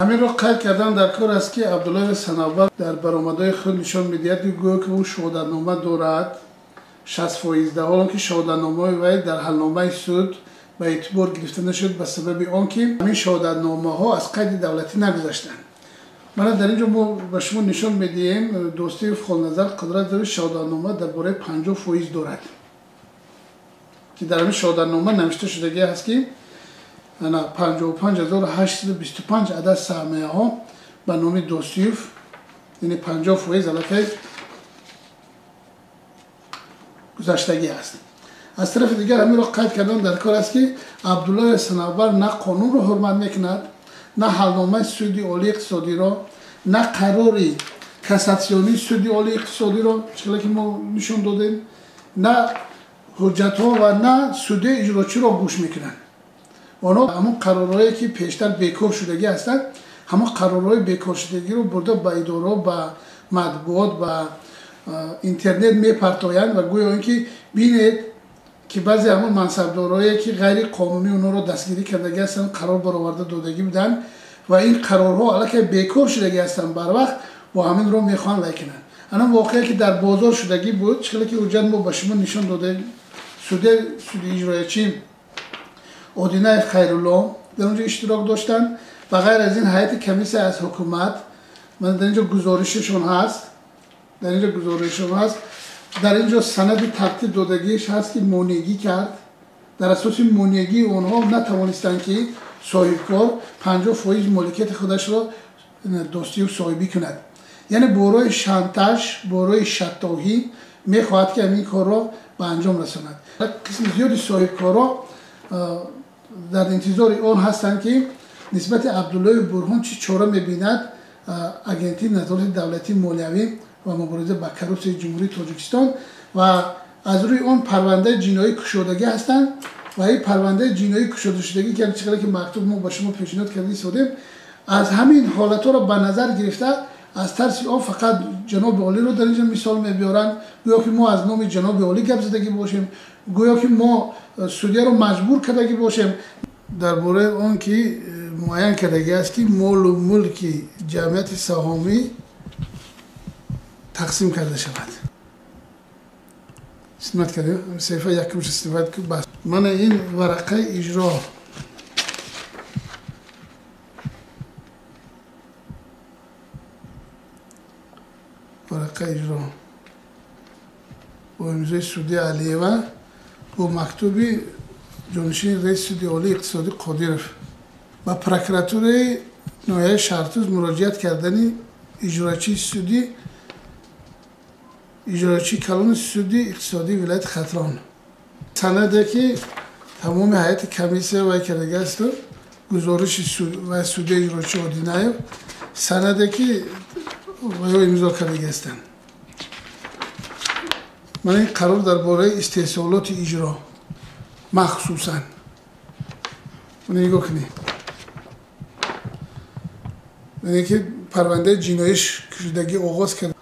همین را قید کردن در کار است که عبدالله صنوبر در برآمدهای خود نشان می‌دهد گویا که او شهادتنامه دارد 60%، در حالی که شهادتنامه وی در حلنامه سود به اعتبار گرفته نشد به سبب آنکه همین شهادتنامه ها از قید دولتی نگذشتند. من در اینجا ما به شما نشان می‌دهیم دوستی خالنظر قدرت داره شهادتنامه درباره 50% دارد که در همین شهادتنامه نوشته شدگی هست که 55,825 عدد سهمیه ها به نام دوستیوف، یعنی 50% علاقه گذشتگی است. از طرف دیگر همین را قید کردن در کار است که عبدالله صنوبر نه قانون را حرمت میکند، نه حلنامه سود عالی اقتصادی را، نه قرار کاساسیونی سود عالی اقتصادی را چقدر که ما نشان دادیم، نه حجت ها و نه سود اجراچی را گوش میکنند. آنها همون قرارهایی که پیشتر بیکار شدگی هستند، همون قرارهای بیکار شدگی رو برده به اداره، به مطبوعات، به اینترنت میپرتایند و گویا اینکه بینید که بعضی همون منصبدارایی که غیر قانونی اونها رو دستگیری کردگی هستند قرار برآورده دادگی بودن و این قرارها علاقه بیکار شدگی هستند، بر وقت با همین رو میخوان لکنن. انا واقعی که در بازار شدگی بود چقدر که اوجا ما به شما نشان داده سود اجرایچی ادینه خیرالله در اونجا اشتراک داشتن و غیر از این هیئت کمیسیون از حکومت. من در اینجا گزارششون هست، در اینجا سند ترتیب دادگیش هست که مونیگی کرد. در اساس مونیگی اونها نتوانستند که صاحبکار 50% مالکیت خودش را دوستی و صاحبی کند، یعنی برای شانتاژ، برای شتاهی میخواهد که این کار را به انجام رساند. قسم زیادی صاحبکارا در انتظار آن هستند که نسبت عبدالله برهان چه چاره می‌بیند اگنتی نظارت دولتی مالیوی و مبارزه با کروپسیون جمهوری تاجیکستان و از روی آن پرونده جنایی کشادگی هستند و این پرونده جنایی کشاده شدگی که چقدر که مکتوب ما با شما پیشنهاد کردیم سودیم از همین حالت‌ها را به نظر گرفته از ترس آن فقط جناب عالی رو در اینجا مثال می‌برند، گویا که ما از نام جناب عالی گپ زدگی باشیم، گویا که ما سودیا رو مجبور کردگی باشیم. درباره آن که معین کردگی است که مال و ملک جمعیت سهامی تقسیم کرده شود. استفاده کردیم صفحه یک روش استفاده که بس من این ورقه اجرا با امضای سودی علیوه و مکتوبی جانشین رئیس سودی عالی اقتصادی قادرف با پروکراتور ناحیه شرطوز مراجعت کردن اجراچی کلان سودی اقتصادی ولایت خطران. سنده که تمام هیئت کمیسیون و کردگی است گزارش و سودی اجراچی ادینه سنده که امضا کردگی هستند. من این قرار درباره استحصالات اجرا مخصوصاً نگاه کنید، یعنی که پرونده جنایش کشیدگی آغاز کرد